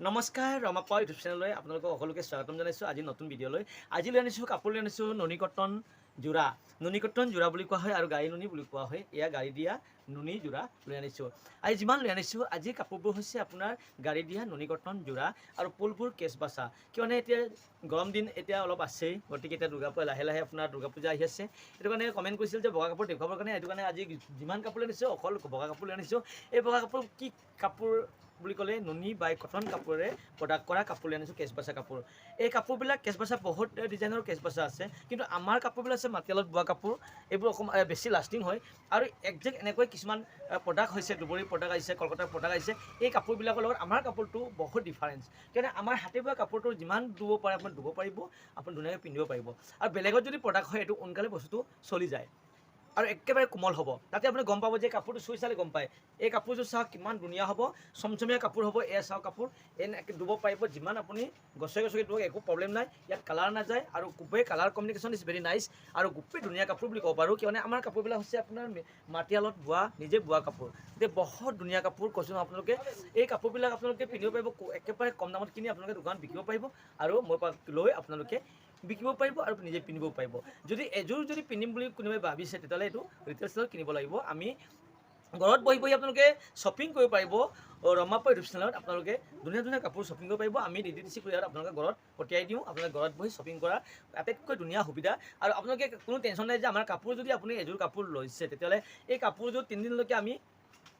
নমস্কাৰ ৰমাপা ইউটিউব চেনেললৈ আপোনালোকক সকলোকে স্বাগতম জনাইছোঁ। আজি নতুন ভিডিঅ'লৈ আজি লৈ আনিছোঁ কাপোৰ লৈ আনিছোঁ নুনি কটন যোৰা। নুনি কটন যোৰা বুলি কোৱা হয় আৰু গাড়ী নুনি বুলি কোৱা হয়। এয়া গাড়ী দিয়া নুনি যোৰা লৈ আনিছোঁ। আজি যিমান লৈ আনিছোঁ আজি কাপোৰবোৰ হৈছে আপোনাৰ গাড়ী দিয়া নুনি কটন যোৰা আৰু ফুলবোৰ কেচ বাচা। কিয়নো এতিয়া গৰম দিন এতিয়া অলপ আছেই, গতিকে এতিয়া লাহে লাহে আপোনাৰ দুৰ্গা পূজা আহি আছে। সেইটো কাৰণে কমেণ্ট কৰিছিল যে বগা কাপোৰ দেখুৱাবৰ কাৰণে। সেইটো কাৰণে আজি যিমান কাপোৰ লৈ আনিছোঁ অকল বগা কাপোৰ লৈ আনিছোঁ। এই বগা কাপোৰ কি কাপোৰ বুলি ক'লে নুনি বাই কটন কাপোৰেৰে প্ৰডাক্ট কৰা কাপোৰ লৈ আনিছোঁ, কেচবাচা কাপোৰ। এই কাপোৰবিলাক কেচবাচা বহুত ডিজাইনৰ কেচবাচা আছে, কিন্তু আমাৰ কাপোৰবিলাক আছে মাটিয়ালত বোৱা কাপোৰ। এইবোৰ অকণমান বেছি লাষ্টিং হয় আৰু একজেক্ট এনেকৈ কিছুমান প্ৰডাক্ট হৈছে, দুবৰীৰ প্ৰডাক্ট আহিছে, কলকাতাৰ প্ৰডাক্ট আহিছে। এই কাপোৰবিলাকৰ লগত আমাৰ কাপোৰটো বহুত ডিফাৰেঞ্চ। কিয়নো আমাৰ হাতে বোৱা কাপোৰটো যিমান ধুব পাৰে আপুনি ধুব পাৰিব, আপুনি ধুনীয়াকৈ পিন্ধিব পাৰিব। আৰু বেলেগত যদি প্ৰডাক্ট হয় এইটো সোনকালে বস্তুটো চলি যায় আৰু একেবাৰে কোমল হ'ব। তাতে আপুনি গম পাব যে কাপোৰটো চুই চালে গম পায়। এই কাপোৰযোৰ চাওক কিমান ধুনীয়া হ'ব, চমচমীয়া কাপোৰ হ'ব। এয়া চাওক কাপোৰ এনেকৈ ধুব পাৰিব, যিমান আপুনি গছে ধুব একো প্ৰব্লেম নাই। ইয়াত কালাৰ নাযায় আৰু খুবেই colour combination is very nice আৰু খুবেই ধুনীয়া কাপোৰ বুলি ক'ব পাৰোঁ। কিয়নো আমাৰ কাপোৰবিলাক হৈছে আপোনাৰ মাটিয়ালত বোৱা, নিজে বোৱা কাপোৰ। গতিকে বহুত ধুনীয়া কাপোৰ কৈছোঁ আপোনালোকে। এই কাপোৰবিলাক আপোনালোকে পিন্ধিব পাৰিব, একেবাৰে কম দামত কিনি আপোনালোকে দোকানত বিকিব পাৰিব আৰু মোৰ পৰা লৈ আপোনালোকে বিকিব পাৰিব আৰু নিজে পিন্ধিব পাৰিব। যদি এযোৰ যদি পিন্ধিম বুলি কোনোবাই ভাবিছে তেতিয়াহ'লে এইটো ৰিটেল চেলত কিনিব লাগিব। আমি ঘৰত বহি বহি আপোনালোকে শ্বপিং কৰিব পাৰিব। ৰমাপা ইউটিউব চেনেলত আপোনালোকে ধুনীয়া ধুনীয়া কাপোৰ শ্বপিং কৰিব পাৰিব। আমি DTDC কুৰিয়াৰত আপোনালোকে ঘৰত পঠিয়াই দিওঁ। আপোনালোকে ঘৰত বহি শ্বপিং কৰাৰ আটাইতকৈ ধুনীয়া সুবিধা। আৰু আপোনালোকে কোনো টেনশ্যন নাই যে আমাৰ কাপোৰ যদি আপুনি এযোৰ কাপোৰ লৈছে তেতিয়াহ'লে এই কাপোৰযোৰ 3 দিনলৈকে আমি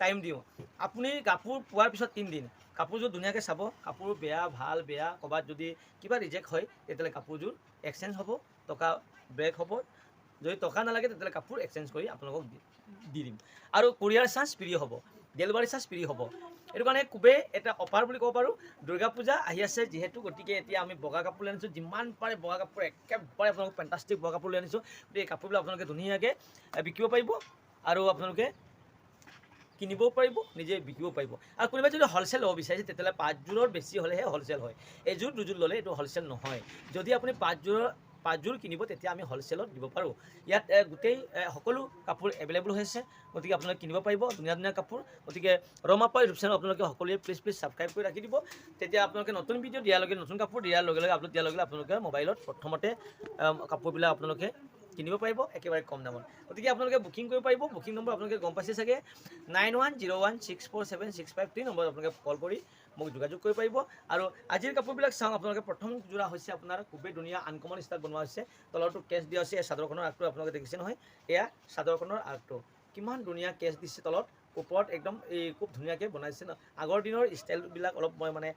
টাইম দিওঁ। আপুনি কাপোৰ পোৱাৰ পিছত 3 দিন কাপোৰযোৰ ধুনীয়াকৈ চাব। কাপোৰ বেয়া ভাল বেয়া ক'ৰবাত যদি কিবা ৰিজেক্ট হয় তেতিয়াহ'লে কাপোৰযোৰ এক্সচেঞ্জ হ'ব, টকা ব্ৰেক হ'ব। যদি টকা নালাগে তেতিয়াহ'লে কাপোৰ এক্সচেঞ্জ কৰি আপোনালোকক দি দিম আৰু কুৰিয়াৰ চাৰ্জ ফ্ৰী হ'ব, ডেলিভাৰী চাৰ্জ ফ্ৰী হ'ব। এইটো কাৰণে খুবেই এটা অফাৰ বুলি ক'ব পাৰোঁ। দুৰ্গা পূজা আহি আছে যিহেতু, গতিকে এতিয়া আমি বগা কাপোৰ লৈ আনিছোঁ। যিমান পাৰে বগা কাপোৰ একেবাৰে আপোনালোকক ফেণ্টাষ্টিক বগা কাপোৰ লৈ আনিছোঁ। গতিকে এই কাপোৰবিলাক আপোনালোকে ধুনীয়াকৈ বিকিব পাৰিব আৰু আপোনালোকে কিনিবও পাৰিব, নিজে বিকিব পাৰিব। আৰু কোনোবাই যদি হ'লচেল ল'ব বিচাৰিছে তেতিয়াহ'লে 5যোৰৰ বেছি হ'লেহে হ'লচেল হয়। এযোৰ দুযোৰ ল'লে এইটো হ'লচেল নহয়। যদি আপুনি 5যোৰ কিনিব তেতিয়া আমি হ'লচেলত দিব পাৰোঁ। ইয়াত গোটেই সকলো কাপোৰ এভেইলেবল হৈ আছে, গতিকে আপোনালোকে কিনিব পাৰিব ধুনীয়া ধুনীয়া কাপোৰ। গতিকে ৰমাপা ইউটিউব চেনেল আপোনালোকে সকলোৱে প্লিজ ছাবস্ক্ৰাইব কৰি ৰাখি দিব। তেতিয়া আপোনালোকে নতুন ভিডিঅ' দিয়াৰ লগে নতুন কাপোৰ দিয়াৰ লগে লগে আপলোড দিয়াৰ লগে লগে আপোনালোকে মোবাইলত প্ৰথমতে কাপোৰবিলাক আপোনালোকে কিনিব পাৰিব একেবাৰে কম দামত। গতিকে আপোনালোকে বুকিং কৰিব পাৰিব। বুকিং নম্বৰ আপোনালোকে গম পাইছে চাগে, 9101647653 নম্বৰত আপোনালোকে কল কৰি মোক যোগাযোগ কৰিব পাৰিব। আৰু আজিৰ কাপোৰবিলাক চাওঁ। আপোনালোকে প্ৰথম যোৰা হৈছে আপোনাৰ খুবেই ধুনীয়া আনকমন ষ্টাইল বনোৱা হৈছে। তলৰটো কেচ দিয়া হৈছে। এই চাদৰখনৰ আগটো আপোনালোকে দেখিছে নহয়, এয়া চাদৰখনৰ আগটো কিমান ধুনীয়া কেচ দিছে। তলত ওপৰত একদম এই খুব ধুনীয়াকৈ বনাইছে ন। আগৰ দিনৰ ষ্টাইলবিলাক অলপ মই মানে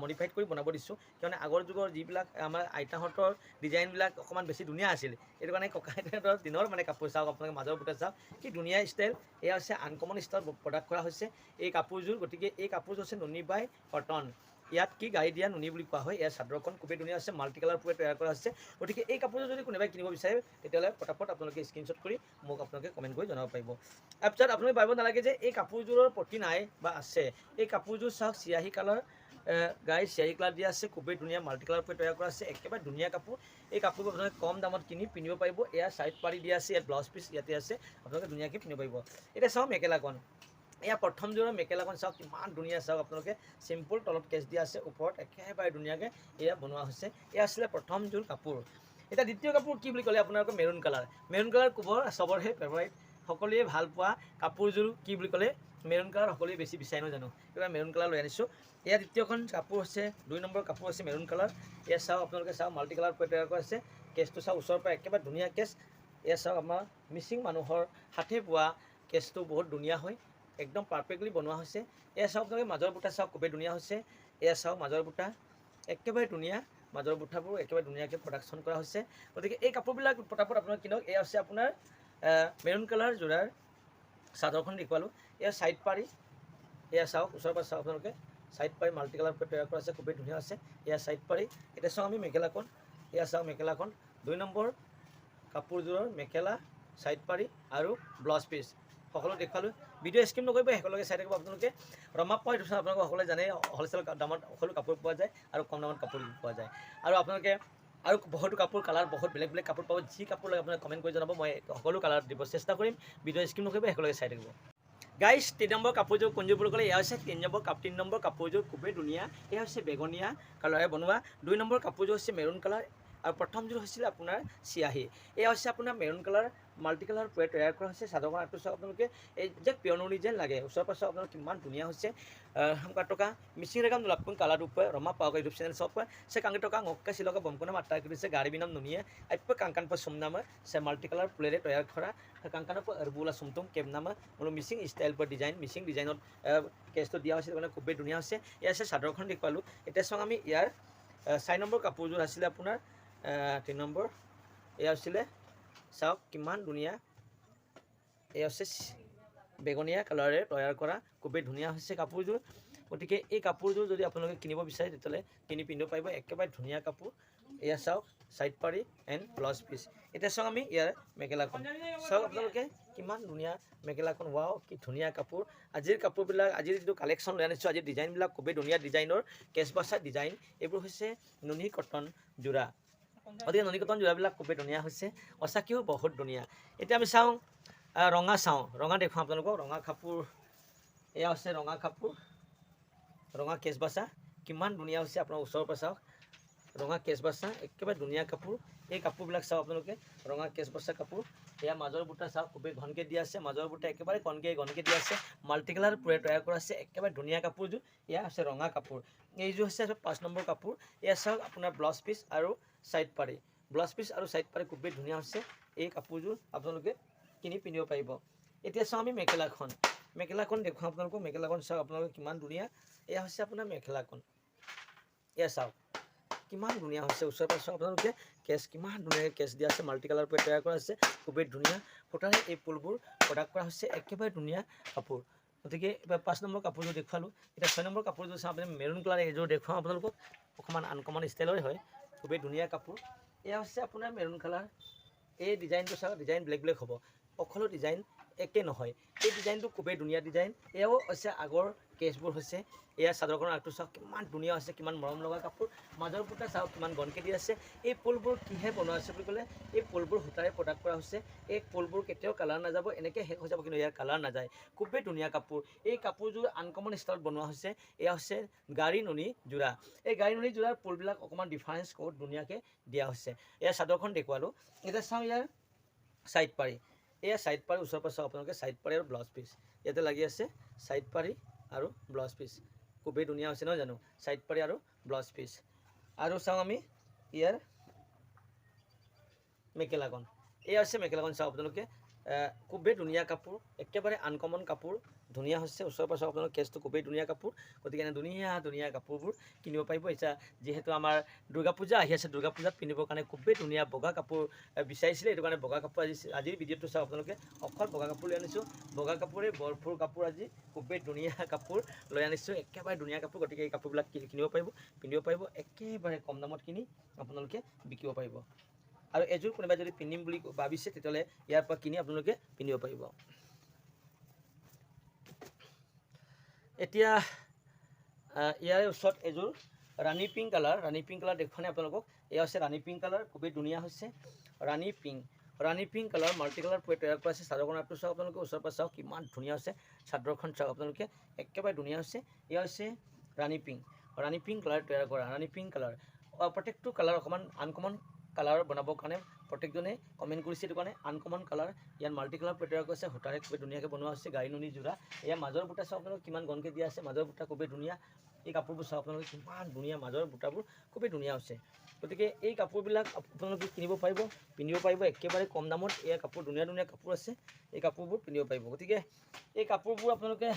মডিফাইড কৰি বনাব দিছোঁ। কিয়নো আগৰ যুগৰ যিবিলাক আমাৰ আইতাহঁতৰ ডিজাইনবিলাক অকণমান বেছি ধুনীয়া আছিল। এইটো কাৰণে ককা আইতাহঁতৰ দিনৰ মানে কাপোৰ চাওক, আপোনালোকে মাজৰ বুটা চাওক কি ধুনীয়া ষ্টাইল। এয়া হৈছে আনকমন ষ্টাইল প্ৰডাক্ট কৰা হৈছে এই কাপোৰযোৰ। গতিকে এই কাপোৰযোৰ হৈছে নুনি বাই কটন। ইয়াত কি গাড়ী দিয়া নুনি বুলি কোৱা হয়। ইয়াৰ চাদৰখন খুবেই ধুনীয়া আছে, মাল্টি কালাৰ পুৰা তৈয়াৰ কৰা হৈছে। গতিকে এই কাপোৰযোৰ যদি কোনোবাই কিনিব বিচাৰে তেতিয়াহ'লে পটাপট আপোনালোকে স্ক্ৰীনশ্বট কৰি মোক আপোনালোকে কমেণ্ট কৰি জনাব পাৰিব। তাৰপিছত আপোনালোকে ভাবিব নালাগে যে এই কাপোৰযোৰৰ প্ৰতি নাই বা আছে। এই কাপোৰযোৰ চাওক চিয়াহী কালাৰ, গাড়ী চিয়াহী কালাৰ দিয়া আছে, খুবেই ধুনীয়া মাল্টি কালাৰ পুৰা তৈয়াৰ কৰা আছে, একেবাৰে ধুনীয়া কাপোৰ। এই কাপোৰবোৰ আপোনালোকে কম দামত কিনি পিন্ধিব পাৰিব। এয়া চাইড পাৰি দিয়া আছে, ইয়াত ব্লাউজ পিচ ইয়াতে আছে, আপোনালোকে ধুনীয়াকৈ পিন্ধিব পাৰিব। এতিয়া চাওক মেখেলাখন, এয়া প্ৰথম যোৰৰ মেখেলাখন চাওক কিমান ধুনীয়া। চাওক আপোনালোকে চিম্পুল, তলত কেচ দিয়া আছে, ওপৰত একেবাৰে ধুনীয়াকৈ এয়া বনোৱা হৈছে। এয়া আছিলে প্ৰথম যোৰ কাপোৰ। এতিয়া দ্বিতীয় কাপোৰ কি বুলি ক'লে আপোনালোকৰ মেৰুণ কালাৰ। মেৰুণ কালাৰ চবৰে ফেভাৰিট, সকলোৱে ভাল পোৱা কাপোৰযোৰ কি বুলি ক'লে মেৰুণ কালাৰ। সকলোৱে বেছি বিচাৰে নহয় জানো, এইবাৰ মেৰুণ কালাৰ লৈ আনিছোঁ। এয়া দ্বিতীয়খন কাপোৰ হৈছে 2 নম্বৰ কাপোৰ হৈছে মেৰুণ কালাৰ। এয়া চাওক আপোনালোকে চাওক মাল্টি কালাৰ পৰা তৈয়াৰ কৰা আছে। কেচটো চাওক ওচৰৰ পৰা একেবাৰে ধুনীয়া কেচ। এয়া চাওক আমাৰ মিচিং মানুহৰ হাতে বোৱা কেচটো বহুত ধুনীয়া হয়, একদম পাৰফেক্টলি বনোৱা হৈছে। এয়া চাওক আপোনালোকে মাজৰ বুটা চাওক খুবেই ধুনীয়া হৈছে। এয়া চাওক মাজৰ বুটা একেবাৰে ধুনীয়া, মাজৰ বুটাবোৰ একেবাৰে ধুনীয়াকৈ প্ৰডাকশ্যন কৰা হৈছে। গতিকে এই কাপোৰবিলাক পটাপট আপোনালোকে কিনক। এয়া হৈছে আপোনাৰ মেৰুণ কালাৰ যোৰাৰ চাদৰখন দেখুৱালোঁ। এয়া ছাইড পাৰি, এয়া চাওক ওচৰৰ পৰা চাওক আপোনালোকে ছাইড পাৰি মাল্টি কালাৰ পৰা তৈয়াৰ কৰা আছে, খুবেই ধুনীয়া আছে। এয়া ছাইড পাৰি। এতিয়া চাওঁ আমি মেখেলাখন, এয়া চাওক মেখেলাখন 2 নম্বৰ কাপোৰযোৰৰ মেখেলা, ছাইড পাৰি আৰু ব্লাউজ পিচ সকলো দেখুৱালোঁ। ভিডিঅ' স্কিপ নকৰিব, একেলগে চাই থাকিব আপোনালোকে। ৰমাপা ইউটিউব চেনেল আপোনালোকে সকলোৱে জানে হ'লচেল দামত সকলো কাপোৰ পোৱা যায় আৰু কম দামত কাপোৰ পোৱা যায়। আৰু আপোনালোকে আৰু বহুতো কাপোৰ কালাৰ বহুত বেলেগ বেলেগ কাপোৰ পাব। যি কাপোৰ লাগে আপোনালোকে কমেণ্ট কৰি জনাব, মই সকলো কালাৰ দিব চেষ্টা কৰিম। ভিডিঅ' স্কিপ নকৰিব, একেলগে চাই থাকিব। গাইজ 3 নম্বৰ কাপোৰযোৰ কোনযোৰ বুলি ক'লে এয়া হৈছে 3 নম্বৰ কাপোৰযোৰ খুবেই ধুনীয়া এয়া হৈছে বেগনীয়া কালাৰে বনোৱা 2 নম্বৰ কাপোৰযোৰ হৈছে মেৰুন কালাৰ আৰু প্ৰথমযোৰ হৈছিল আপোনাৰ চিয়াহী এয়া হৈছে আপোনাৰ মেৰুন কালাৰ মাল্টি কালাৰ পুৰে তৈয়াৰ কৰা হৈছে চাদৰখন আঁতটো চাওক আপোনালোকে এই যে পিয়নৰি যেন লাগে ওচৰ পাছৰ আপোনালোকে কিমান ধুনীয়া হৈছে টকা মিচিং ৰেগাম লাপুং কালাৰ উপৰে ৰমা পাওয়া ইউটিউব চেনেল সব সে কাংগে টকা ngokka siloka bomkona matta krise gari binam nunia aipa kangkan pa sumnama se multi color plere tayar khora kangkan pa arbula sumtum kemnama molo missing style pa design missing design case তো দিয়া হৈছে মানে খুবেই ধুনীয়া হৈছে এয়া আছে চাদৰখন দেখুৱালোঁ এতিয়া চাওঁ আমি ইয়াৰ 4 নম্বৰ কাপোৰযোৰ আছিলে আপোনাৰ 3 নম্বৰ এয়া আছিলে চাওক কিমান ধুনীয়া এয়া আছে বেগনীয়া কালাৰে তৈয়াৰ কৰা খুবেই ধুনীয়া হৈছে কাপোৰযোৰ গতিকে এই কাপোৰযোৰ যদি আপোনালোকে কিনিব বিচাৰে তেতিয়াহ'লে কিনি পিন্ধিব পাৰিব একেবাৰে ধুনীয়া কাপোৰ এয়া চাওক সাইড পাৰি এণ্ড ব্লাউজ পিচ এতিয়া চাওক আমি ইয়াৰ মেখেলাখন চাওক আপোনালোকে কিমান ধুনীয়া মেখেলাখন ৱাও কি ধুনীয়া কাপোৰ আজিৰ কাপোৰবিলাক আজিৰ যিটো কালেকশ্যন লৈ আনিছোঁ আজিৰ ডিজাইনবিলাক খুবেই ধুনীয়া ডিজাইনৰ কেছবাছা ডিজাইন এইবোৰ হৈছে নুনি কটন যোৰা গতিকে নুনি কটন যোৰাবিলাক খুবেই ধুনীয়া হৈছে সঁচাকৈও বহুত ধুনীয়া এতিয়া আমি চাওঁ ৰঙা দেখুৱাওঁ আপোনালোকক ৰঙা কাপোৰ এয়া হৈছে ৰঙা কাপোৰ ৰঙা কেছবাছা কিমান ধুনীয়া হৈছে আপোনাৰ ওচৰৰ পৰা চাওক ৰঙা কেছবাছা একেবাৰে ধুনীয়া কাপোৰ এই কাপোৰবিলাক চাওক আপোনালোকে ৰঙা কেছবাছা কাপোৰ এয়া মাজৰ বুটা চাওক খুবেই ঘনকৈ দিয়া আছে মাজৰ বুটা একেবাৰে ঘনকৈ দিয়া আছে মাল্টি কালাৰ পুৰে তৈয়াৰ কৰা আছে একেবাৰে ধুনীয়া কাপোৰযোৰ এয়া হৈছে ৰঙা কাপোৰ এইযোৰ হৈছে 5 নম্বৰ কাপোৰ এয়া চাওক আপোনাৰ ব্লাউজ পিচ আৰু সাইড পাৰি ব্লাউজ পিচ আৰু সাইড পাৰি খুবেই ধুনীয়া হৈছে এই কাপোৰযোৰ আপোনালোকে কিনি পিন্ধিব পাৰিব এতিয়া চাওঁ আমি মেখেলাখন দেখুৱাওঁ আপোনালোকক মেখেলাখন চাওক আপোনালোকে কিমান ধুনীয়া এয়া হৈছে আপোনাৰ মেখেলাখন এয়া চাওক কিমান ধুনীয়া হৈছে ওচৰ পাছৰ আপোনালোকে কেছ কিমান ধুনীয়াকৈ কেছ দিয়া আছে মাল্টি কালাৰ পৰা তৈয়াৰ কৰা আছে খুবেই ধুনীয়া সূতাৰে এই ফুলবোৰ প্ৰডাক্ট কৰা হৈছে একেবাৰে ধুনীয়া কাপোৰ গতিকে এবাৰ 5 নম্বৰ কাপোৰযোৰ দেখুৱালোঁ এতিয়া 6 নম্বৰ কাপোৰযোৰ চাওঁ আপুনি মেৰুন কালাৰ এইযোৰ দেখুৱাওঁ আপোনালোকক অকণমান আনকমন ষ্টাইলৰে হয় খুবেই ধুনীয়া কাপোৰ এয়া হৈছে আপোনাৰ মেৰুন কালাৰ এই ডিজাইনটো চাওক ডিজাইন ব্লেক হ'ব সকলো ডিজাইন একে নহয় এই ডিজাইনটো খুবেই ধুনীয়া ডিজাইন এয়াও হৈছে আগৰ কেছবোৰ হৈছে এয়া চাদৰখনৰ আগটো চাওক কিমান ধুনীয়া হৈছে কিমান মৰম লগা কাপোৰ মাজৰ বুটা চাওক কিমান ঘনকৈ দি আছে এই ফুলবোৰ কিহে বনোৱা আছে বুলি ক'লে এই ফুলবোৰ সূতাৰে প্ৰডাক্ট কৰা হৈছে এই ফুলবোৰ কেতিয়াও কালাৰ নাযাব এনেকৈ শেষ হৈ যাব কিন্তু ইয়াৰ কালাৰ নাযায় খুবেই ধুনীয়া কাপোৰ এই কাপোৰযোৰ আনকমন ষ্টাইলত বনোৱা হৈছে এয়া হৈছে গাড়ী নুনি যোৰা এই গাড়ী নুনি যোৰাৰ ফুলবিলাক অকণমান ডিফাৰেঞ্চ বহুত ধুনীয়াকৈ দিয়া হৈছে এয়া চাদৰখন দেখুৱালোঁ এতিয়া চাওঁ ইয়াৰ সাইড পাৰি এয়া সাইড পাৰি ওচৰ পাছৰ আপোনালোকে সাইড পাৰি আৰু ব্লাউজ পিচ ইয়াতে লাগি আছে সাইড পাৰি আৰু ব্লাউজ পিচ খুবেই ধুনীয়া হৈছে নহয় জানো সাইড পাৰি আৰু ব্লাউজ পিচ আৰু চাওঁ আমি ইয়াৰ মেখেলাখন এয়া হৈছে মেখেলাখন চাওক আপোনালোকে খুবেই ধুনীয়া কাপোৰ একেবাৰে আনকমন কাপোৰ ধুনীয়া হৈছে ওচৰ পাছৰ আপোনালোকৰ কেছটো খুবেই ধুনীয়া কাপোৰ গতিকে এনে ধুনীয়া কাপোৰবোৰ কিনিব পাৰিব এতিয়া যিহেতু আমাৰ দুৰ্গা পূজা আহি আছে দুৰ্গা পূজাত পিন্ধিবৰ কাৰণে খুবেই ধুনীয়া বগা কাপোৰ বিচাৰিছিলে এইটো কাৰণে বগা কাপোৰ আজিৰ ভিডিঅ'টো চাওক আপোনালোকে অকল বগা কাপোৰ লৈ আনিছোঁ বগা কাপোৰে ভৰপূৰ কাপোৰ আজি খুবেই ধুনীয়া কাপোৰ লৈ আনিছোঁ একেবাৰে ধুনীয়া কাপোৰ গতিকে এই কাপোৰবিলাক কিনিব পাৰিব পিন্ধিব পাৰিব একেবাৰে কম দামত কিনি আপোনালোকে বিকিব পাৰিব আৰু এযোৰ কোনোবাই যদি পিন্ধিম বুলি ভাবিছে তেতিয়াহ'লে ইয়াৰ পৰা কিনি আপোনালোকে পিন্ধিব পাৰিব এতিয়া ইয়াৰ ওচৰত এযোৰ ৰাণী পিংক কালাৰ দেখুৱানে আপোনালোকক এয়া হৈছে ৰাণী পিংক কালাৰ খুবেই ধুনীয়া হৈছে ৰাণী পিংক কালাৰ মাল্টি কালাৰ পুৰে তৈয়াৰ কৰা আছে চাদৰখন আপটো চাওক আপোনালোকে ওচৰৰ পৰা চাওক কিমান ধুনীয়া হৈছে চাদৰখন চাওক আপোনালোকে একেবাৰে ধুনীয়া হৈছে এয়া হৈছে ৰাণী পিংক কালাৰ তৈয়াৰ কৰা ৰাণী পিংক কালাৰ প্ৰত্যেকটো কালাৰ অকণমান আনকমন কালাৰ বনাবৰ কাৰণে প্ৰত্যেকজনে কমেণ্ট কৰিছে এইটো কাৰণে আনকমন কালাৰ ইয়াত মাল্টি কালাৰ তৈয়াৰ কৰিছে সূতাৰে খুবেই ধুনীয়াকৈ বনোৱা হৈছে গাড়ী নুনি যোৰা এয়া মাজৰ বুটা চাওক আপোনালোকে কিমান ঘনকৈ দিয়া আছে মাজৰ বুটা খুবেই ধুনীয়া এই কাপোৰবোৰ চাওক আপোনালোকে কিমান ধুনীয়া মাজৰ বুটাবোৰ খুবেই ধুনীয়া হৈছে গতিকে এই কাপোৰবিলাক আপোনালোকে কিনিব পাৰিব পিন্ধিব পাৰিব একেবাৰে কম দামত এয়া কাপোৰ ধুনীয়া কাপোৰ আছে এই কাপোৰবোৰ পিন্ধিব পাৰিব গতিকে এই কাপোৰবোৰ আপোনালোকে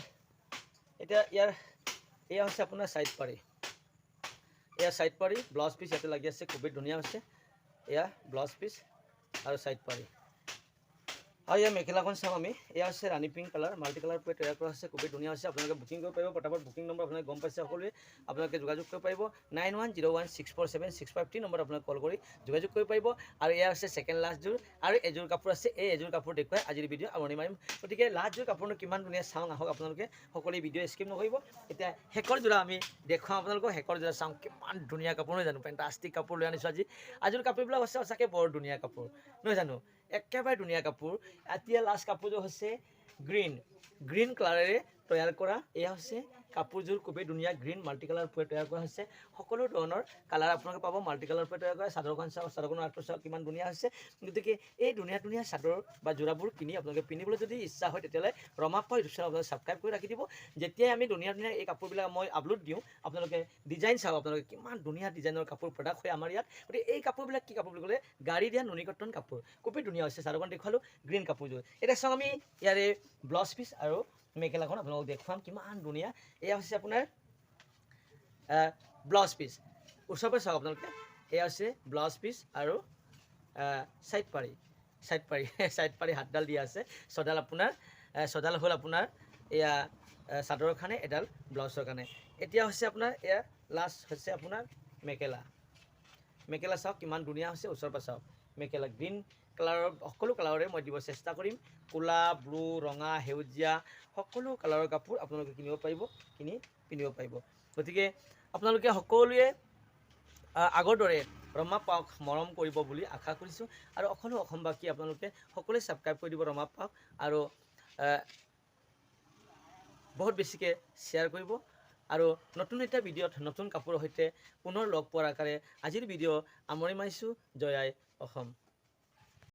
এতিয়া এয়া হৈছে আপোনাৰ সাইড পাৰি ব্লাউজ পিচ ইয়াতে লাগি আছে খুবেই ধুনীয়া হৈছে এয়া ব্লাউজ পিচ আৰু সাইড পাৰি আৰু ইয়াৰ মেখেলাখন চাওঁ আমি এয়া হৈছে ৰাণী পিংক কালাৰ মাল্টি কালাৰ পুৰে তৈয়াৰ কৰা হৈছে খুবেই ধুনীয়া হৈছে আপোনালোকে বুকিং কৰিব পাৰিব পটাপট বুকিং নম্বৰ আপোনালোকে গম পাইছে সকলোৱে আপোনালোকে যোগাযোগ কৰিব পাৰিব 9101647653 নম্বৰত আপোনালোকে কল কৰি যোগাযোগ কৰিব পাৰিব আৰু এয়া হৈছে ছেকেণ্ড লাষ্টযোৰ আৰু এযোৰ কাপোৰ আছে এই এযোৰ কাপোৰ দেখুৱাই আজিৰ ভিডিঅ' আমনি মাৰিম গতিকে লাষ্টযোৰ কাপোৰনো কিমান ধুনীয়া চাওঁ আহক আপোনালোকে সকলোৱে ভিডিঅ' স্কিপ নকৰিব এতিয়া শেষৰ যোৰা আমি দেখুৱাওঁ আপোনালোকক শেষৰ যোৰা চাওঁ কিমান ধুনীয়া কাপোৰ নহয় জানো ফেণ্টাষ্টিক কাপোৰ লৈ আনিছোঁ আজিৰ কাপোৰবিলাক হৈছে সঁচাকৈ বৰ ধুনীয়া কাপোৰ নহয় জানো একেবাৰে ধুনীয়া কাপোৰ এতিয়া লাষ্ট কাপোৰযোৰ হৈছে গ্ৰীণ কালাৰেৰে তৈয়াৰ কৰা এয়া হৈছে কাপোৰযোৰ খুবেই ধুনীয়া গ্ৰীণ মাল্টি কালাৰ পৰা তৈয়াৰ কৰা হৈছে সকলো ধৰণৰ কালাৰ আপোনালোকে পাব মাল্টি কালাৰ পৰা তৈয়াৰ কৰা চাদৰখন চাওক চাদৰখনৰ আৰ্টটো চাওক কিমান ধুনীয়া হৈছে গতিকে এই ধুনীয়া ধুনীয়া চাদৰ বা যোৰাবোৰ কিনি আপোনালোকে পিন্ধিবলৈ যদি ইচ্ছা হয় তেতিয়াহ'লে ৰমাপ্পা ইউটিউব চেনেল আপোনালোকে ছাবস্ক্ৰাইব কৰি ৰাখি দিব যেতিয়াই আমি ধুনীয়া ধুনীয়া এই কাপোৰবিলাক মই আপলোড দিওঁ আপোনালোকে ডিজাইন চাওক আপোনালোকে কিমান ধুনীয়া ডিজাইনৰ কাপোৰ প্ৰডাক্ট হয় আমাৰ ইয়াত গতিকে এই কাপোৰবিলাক কি কাপোৰ বুলি ক'লে গাড়ী দিয়া নুনি কটন কাপোৰ খুবেই ধুনীয়া হৈছে চাদৰখন দেখুৱালোঁ গ্ৰীণ কাপোৰযোৰ এতিয়া চাওক আমি ইয়াৰে ব্লাউজ পিচ আৰু মেখেলাখন আপোনালোকক দেখুৱাম কিমান ধুনীয়া এয়া হৈছে আপোনাৰ ব্লাউজ পিচ ওচৰৰ পৰা চাওক আপোনালোকে এয়া হৈছে ব্লাউজ পিচ আৰু ছাইড পাৰি হাতডাল দিয়া আছে ছডাল হ'ল আপোনাৰ এয়া চাদৰৰ কাৰণে এডাল ব্লাউজৰ কাৰণে এতিয়া হৈছে আপোনাৰ এয়া লাষ্ট হৈছে আপোনাৰ মেখেলা চাওক কিমান ধুনীয়া হৈছে ওচৰৰ পৰা চাওক মেখেলা গ্ৰীণ কালাৰৰ সকলো কালাৰৰে মই দিব চেষ্টা কৰিম ক'লা ব্লু ৰঙা সেউজীয়া সকলো কালাৰৰ কাপোৰ আপোনালোকে কিনি পিন্ধিব পাৰিব গতিকে আপোনালোকে সকলোৱে আগৰ দৰে ৰমাপ্পাক মৰম কৰিব বুলি আশা কৰিছোঁ আৰু অসমবাসী আপোনালোকে সকলোৱে ছাবস্ক্ৰাইব কৰি দিব ৰমাপ্পাক আৰু বহুত বেছিকৈ শ্বেয়াৰ কৰিব আৰু নতুন এটা ভিডিঅ'ত নতুন কাপোৰৰ সৈতে পুনৰ লগ পোৱাৰ আকাৰে আজিৰ ভিডিঅ' সামৰণি মাৰিছোঁ জয় আই অসম।